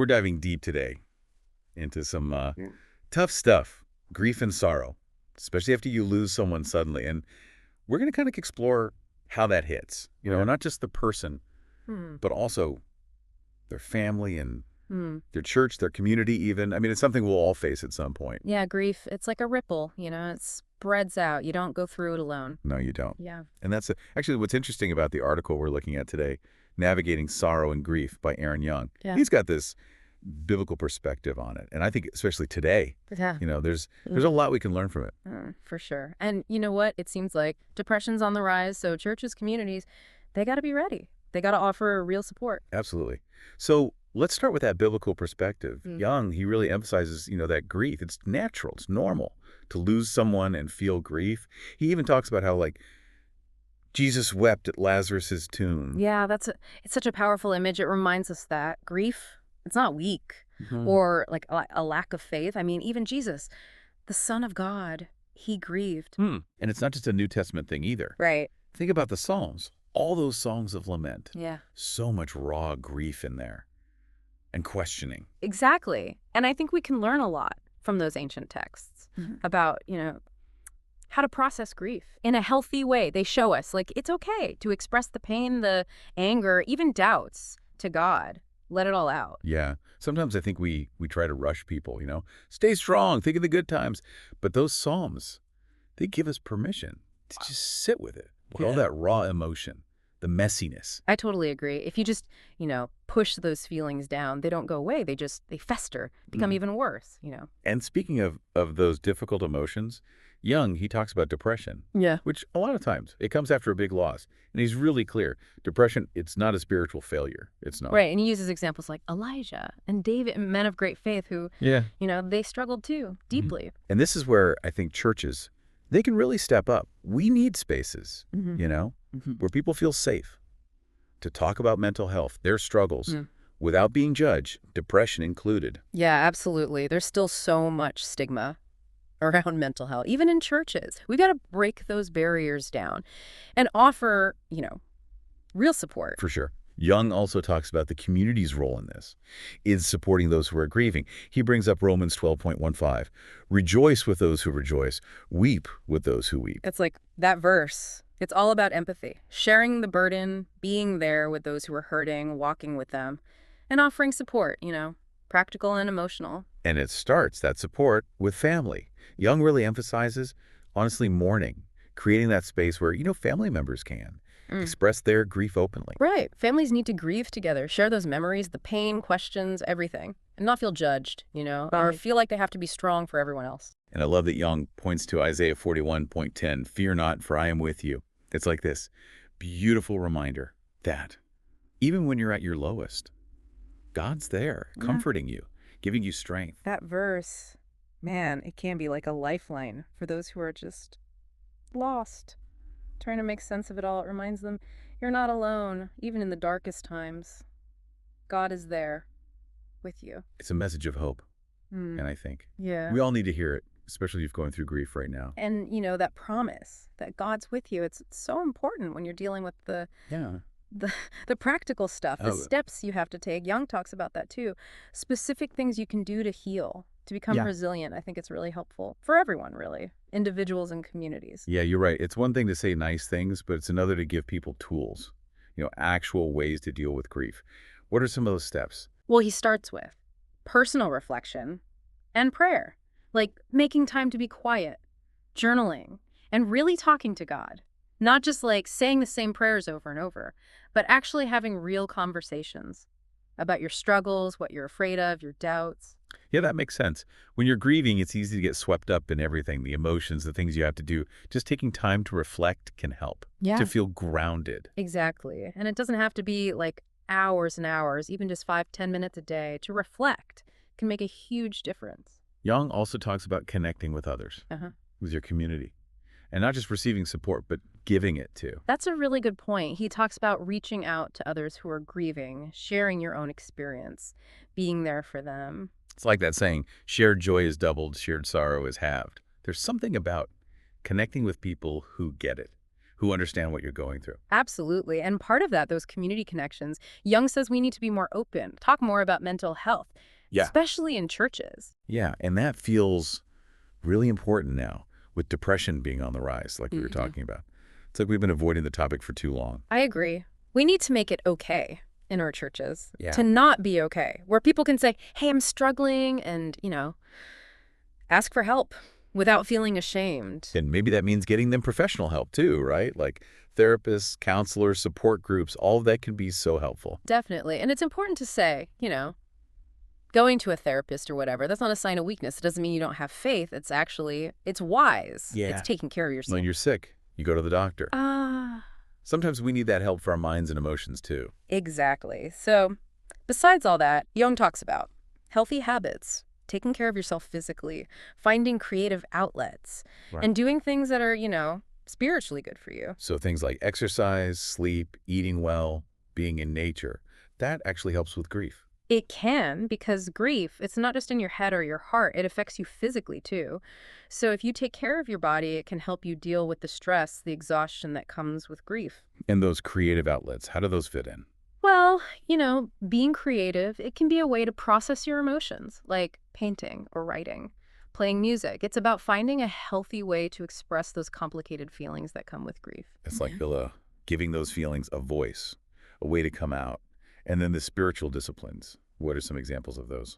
We're diving deep today into some tough stuff, grief and sorrow, especially after you lose someone suddenly. And we're going to kind of explore how that hits, not just the person, but also their family and their church, their community even. I mean, it's something we'll all face at some point. Yeah, grief, it's like a ripple, it spreads out. You don't go through it alone. No, you don't. Yeah. And that's actually what's interesting about the article we're looking at today, Navigating Sorrow and Grief by Yong. Yeah. He's got this biblical perspective on it. And I think especially today, Yeah. There's a lot we can learn from it. For sure. And you know what? It seems like depression's on the rise, so churches, communities, they got to be ready. They got to offer real support. Absolutely. So let's start with that biblical perspective. Yong, he really emphasizes, that grief, it's natural, it's normal to lose someone and feel grief. He even talks about how, Jesus wept at Lazarus's tomb. Yeah, it's such a powerful image. It reminds us that grief, it's not weak or like a lack of faith. I mean, even Jesus, the Son of God, he grieved. And it's not just a New Testament thing either. Right. Think about the Psalms, all those songs of lament. Yeah. So much raw grief in there and questioning. Exactly. And I think we can learn a lot from those ancient texts about, how to process grief in a healthy way. They show us, it's okay to express the pain, the anger, even doubts to God. Let it all out. Yeah. Sometimes I think we try to rush people, stay strong, think of the good times. But those Psalms, they give us permission to just sit with it, with all that raw emotion, the messiness. I totally agree. If you just, push those feelings down, they don't go away. They fester, become even worse, And speaking of those difficult emotions, Yong, he talks about depression. Yeah. Which a lot of times it comes after a big loss. And he's really clear. Depression, it's not a spiritual failure. It's not. Right. And he uses examples like Elijah and David, men of great faith who, they struggled too, deeply. And this is where I think churches, they can really step up. We need spaces, where people feel safe to talk about mental health, their struggles, without being judged, depression included. Yeah, absolutely. There's still so much stigma around mental health, even in churches. We've got to break those barriers down and offer, real support. For sure. Yong also talks about the community's role in this, is supporting those who are grieving. He brings up Romans 12:15. Rejoice with those who rejoice. Weep with those who weep. It's like that verse. It's all about empathy, sharing the burden, being there with those who are hurting, walking with them, and offering support, practical and emotional. And it starts, that support, with family. Yong really emphasizes, honestly, mourning, creating that space where, family members can express their grief openly. Right. Families need to grieve together, share those memories, the pain, questions, everything, and not feel judged, or feel like they have to be strong for everyone else. And I love that Yong points to Isaiah 41:10, fear not, for I am with you. It's like this beautiful reminder that even when you're at your lowest, God's there, comforting you, giving you strength. That verse, man, it can be like a lifeline for those who are just lost, trying to make sense of it all. It reminds them, you're not alone, even in the darkest times. God is there with you. It's a message of hope, and I think we all need to hear it, especially if you're going through grief right now. And, that promise that God's with you, it's so important when you're dealing with the practical stuff, the steps you have to take. Yong talks about that too. Specific things you can do to heal, to become resilient. I think it's really helpful for everyone, really, individuals and communities. Yeah, you're right. It's one thing to say nice things, but it's another to give people tools, actual ways to deal with grief. What are some of those steps? Well, he starts with personal reflection and prayer, like making time to be quiet, journaling, and really talking to God. Not just saying the same prayers over and over, but actually having real conversations about your struggles, what you're afraid of, your doubts. Yeah, that makes sense. When you're grieving, it's easy to get swept up in everything, the emotions, the things you have to do. Just taking time to reflect can help, to feel grounded. Exactly. And it doesn't have to be hours and hours, even just 5-10 minutes a day. To reflect can make a huge difference. Yong also talks about connecting with others, with your community. And not just receiving support, but giving it too. That's a really good point. He talks about reaching out to others who are grieving, sharing your own experience, being there for them. It's like that saying, shared joy is doubled, shared sorrow is halved. There's something about connecting with people who get it, who understand what you're going through. Absolutely. And part of that, those community connections, Young says we need to be more open, talk more about mental health, Yeah. especially in churches. Yeah, and that feels really important now with depression being on the rise, like we were talking about. It's like we've been avoiding the topic for too long. I agree. We need to make it okay in our churches Yeah. to not be okay, where people can say, hey, I'm struggling, and, ask for help without feeling ashamed. And maybe that means getting them professional help too, right? Like therapists, counselors, support groups, all of that can be so helpful. Definitely. And it's important to say, going to a therapist or whatever, that's not a sign of weakness. It doesn't mean you don't have faith. It's wise. Yeah. It's taking care of yourself. When you're sick, you go to the doctor. Ah, Sometimes we need that help for our minds and emotions too. exactly. So besides all that, Jung talks about healthy habits, taking care of yourself physically, finding creative outlets, Right. and doing things that are, spiritually good for you. So things like exercise, sleep, eating well, being in nature, that actually helps with grief. It can, because grief, it's not just in your head or your heart, it affects you physically too. So if you take care of your body, it can help you deal with the stress, the exhaustion that comes with grief. And those creative outlets, how do those fit in? Well, being creative, it can be a way to process your emotions, like painting or writing, playing music. It's about finding a healthy way to express those complicated feelings that come with grief. It's like giving those feelings a voice, a way to come out. And then the spiritual disciplines. What are some examples of those?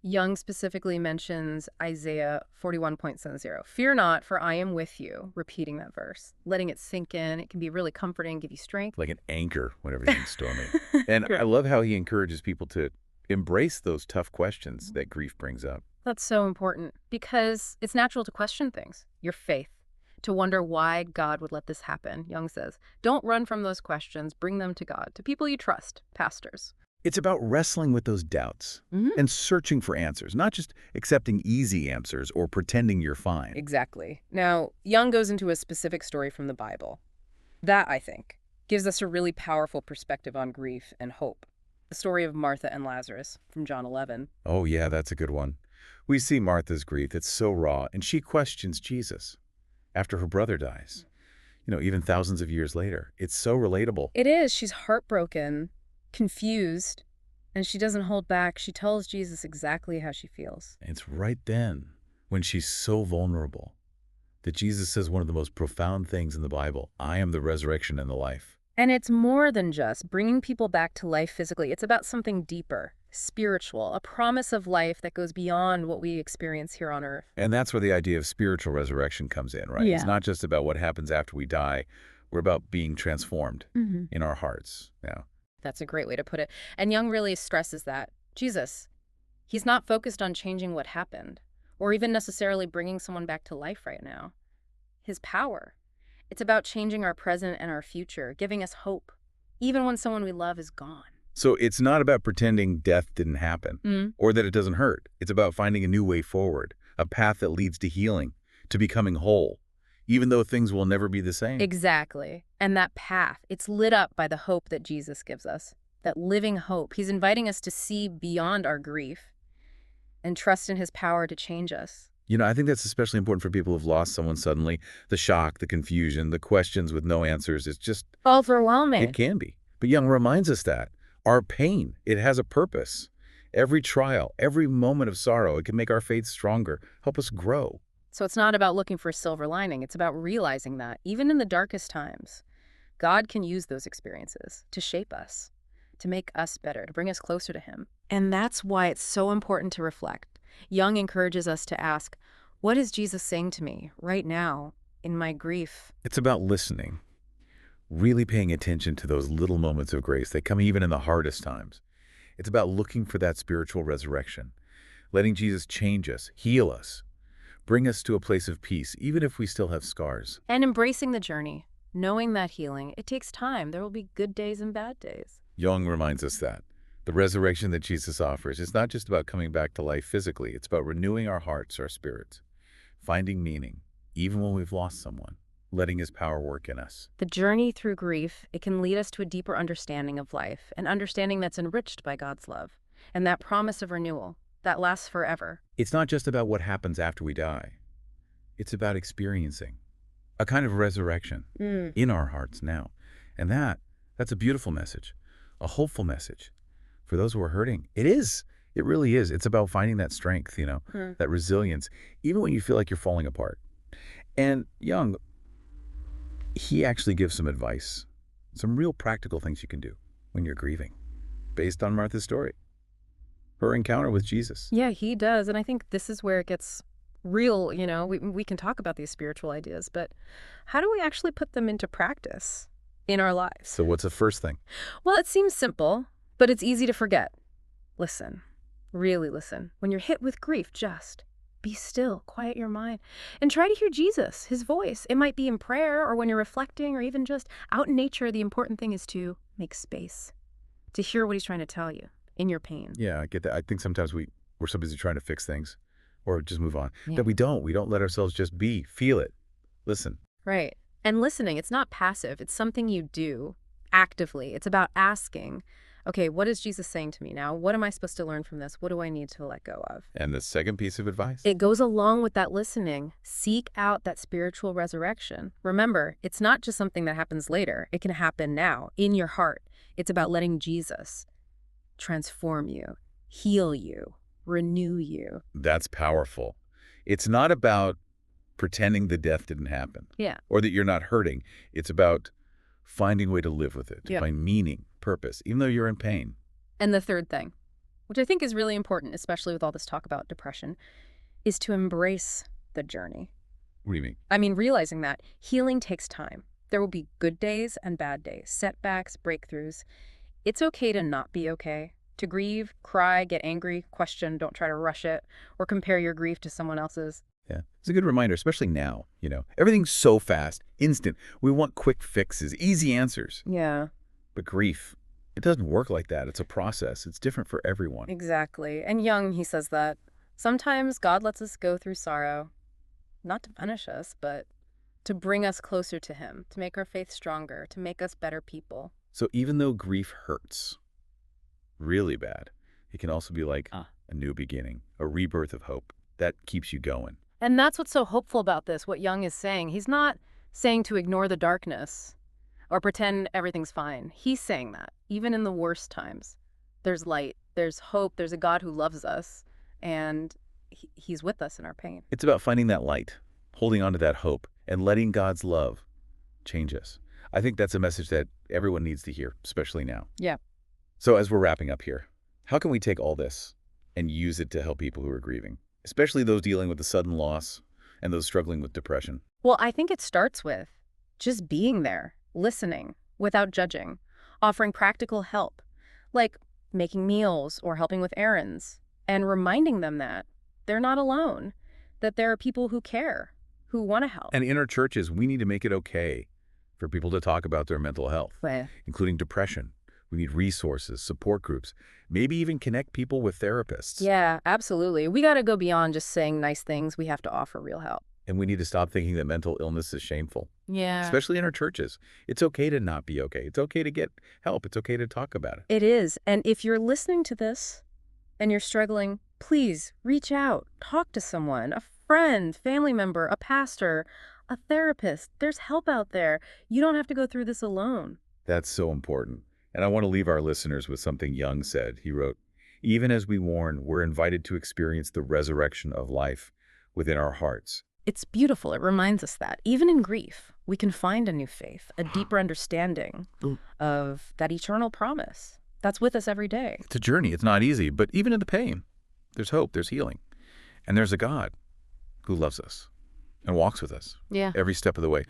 Jung specifically mentions Isaiah 41.70. Fear not, for I am with you. Repeating that verse, letting it sink in. It can be really comforting, give you strength. Like an anchor when everything's stormy. And I love how he encourages people to embrace those tough questions that grief brings up. That's so important because it's natural to question things, your faith, to wonder why God would let this happen. Jung says, don't run from those questions. Bring them to God, to people you trust, pastors. It's about wrestling with those doubts and searching for answers, not just accepting easy answers or pretending you're fine. Exactly. Now, Jung goes into a specific story from the Bible. That, I think, gives us a really powerful perspective on grief and hope. The story of Martha and Lazarus from John 11. Oh, yeah, that's a good one. We see Martha's grief. It's so raw, and she questions Jesus after her brother dies. Even thousands of years later. It's so relatable. It is. She's heartbroken, confused, and she doesn't hold back. She tells Jesus exactly how she feels. It's right then, when she's so vulnerable, that Jesus says one of the most profound things in the Bible, I am the resurrection and the life. And it's more than just bringing people back to life physically. It's about something deeper, spiritual, a promise of life that goes beyond what we experience here on earth. And that's where the idea of spiritual resurrection comes in, right? Yeah. It's not just about what happens after we die. We're about being transformed in our hearts. Yeah. That's a great way to put it. And Jung really stresses that. Jesus, he's not focused on changing what happened or even necessarily bringing someone back to life right now. His power. It's about changing our present and our future, giving us hope, even when someone we love is gone. So it's not about pretending death didn't happen or that it doesn't hurt. It's about finding a new way forward, a path that leads to healing, to becoming whole, even though things will never be the same. Exactly. And that path, it's lit up by the hope that Jesus gives us, that living hope. He's inviting us to see beyond our grief and trust in his power to change us. I think that's especially important for people who've lost someone suddenly. The shock, the confusion, the questions with no answers. It's just Overwhelming. It can be. But Jung reminds us that our pain, it has a purpose. Every trial, every moment of sorrow, it can make our faith stronger, help us grow. So it's not about looking for a silver lining. It's about realizing that even in the darkest times, God can use those experiences to shape us, to make us better, to bring us closer to him. And that's why it's so important to reflect. Jung encourages us to ask, what is Jesus saying to me right now in my grief? It's about listening, really paying attention to those little moments of grace that come even in the hardest times. It's about looking for that spiritual resurrection, letting Jesus change us, heal us, bring us to a place of peace, even if we still have scars. And embracing the journey, knowing that healing, it takes time. There will be good days and bad days. Yong reminds us that the resurrection that Jesus offers is not just about coming back to life physically. It's about renewing our hearts, our spirits, finding meaning, even when we've lost someone, letting his power work in us. The journey through grief, it can lead us to a deeper understanding of life, an understanding that's enriched by God's love, and that promise of renewal that lasts forever. It's not just about what happens after we die. It's about experiencing a kind of resurrection in our hearts now. And that's a beautiful message, a hopeful message for those who are hurting. It is. It really is. It's about finding that strength, that resilience, even when you feel like you're falling apart. And Yong, he actually gives some advice, some real practical things you can do when you're grieving, based on Martha's story, her encounter with Jesus. Yeah, he does. And I think this is where it gets real. We can talk about these spiritual ideas, but how do we actually put them into practice in our lives? So what's the first thing? Well, it seems simple, but it's easy to forget. Listen, really listen. When you're hit with grief, just be still, quiet your mind, and try to hear Jesus, his voice. It might be in prayer or when you're reflecting or even just out in nature. The important thing is to make space, to hear what he's trying to tell you in your pain. Yeah, I get that. I think sometimes we're so busy trying to fix things or just move on Yeah. that we don't let ourselves just be, feel it, listen. Right. And listening, it's not passive. It's something you do actively. It's about asking, okay, what is Jesus saying to me now? What am I supposed to learn from this? What do I need to let go of? And the second piece of advice? It goes along with that listening. Seek out that spiritual resurrection. Remember, it's not just something that happens later. It can happen now, in your heart. It's about letting Jesus transform you, heal you, renew you. That's powerful. It's not about pretending the death didn't happen. Yeah. Or that you're not hurting. It's about finding a way to live with it, to Yeah. find meaning, purpose, even though you're in pain. And the third thing, which I think is really important, especially with all this talk about depression, is to embrace the journey. What do you mean? I mean, realizing that healing takes time. There will be good days and bad days, setbacks, breakthroughs. It's okay to not be okay, to grieve, cry, get angry, question, don't try to rush it, or compare your grief to someone else's. Yeah. It's a good reminder, especially now, Everything's so fast, instant. We want quick fixes, easy answers. Yeah, But grief, it doesn't work like that. It's a process. It's different for everyone. exactly. And Yong, he says that sometimes God lets us go through sorrow, not to punish us, but to bring us closer to him, to make our faith stronger, to make us better people. So even though grief hurts really bad, it can also be like a new beginning, a rebirth of hope that keeps you going. And that's what's so hopeful about this, what Yong is saying. He's not saying to ignore the darkness or pretend everything's fine. He's saying that even in the worst times, there's light, there's hope, there's a God who loves us, and he's with us in our pain. It's about finding that light, holding on to that hope, and letting God's love change us. I think that's a message that everyone needs to hear, especially now. Yeah. So as we're wrapping up here, how can we take all this and use it to help people who are grieving, especially those dealing with the sudden loss and those struggling with depression? Well, I think it starts with just being there, listening without judging, offering practical help, like making meals or helping with errands, and reminding them that they're not alone, that there are people who care, who want to help. And in our churches, we need to make it okay for people to talk about their mental health, including depression. We need resources, support groups, maybe even connect people with therapists. Yeah, absolutely. We got to go beyond just saying nice things. We have to offer real help. And we need to stop thinking that mental illness is shameful, Yeah. especially in our churches. It's okay to not be okay. It's okay to get help. It's okay to talk about it. It is. And if you're listening to this and you're struggling, please reach out. Talk to someone, a friend, family member, a pastor, a therapist. There's help out there. You don't have to go through this alone. That's so important. And I want to leave our listeners with something Yong said. He wrote, "Even as we mourn, we're invited to experience the resurrection of life within our hearts." It's beautiful. It reminds us that even in grief, we can find a new faith, a deeper understanding of that eternal promise that's with us every day. It's a journey. It's not easy, but even in the pain, there's hope, there's healing. And there's a God who loves us and walks with us Yeah. every step of the way.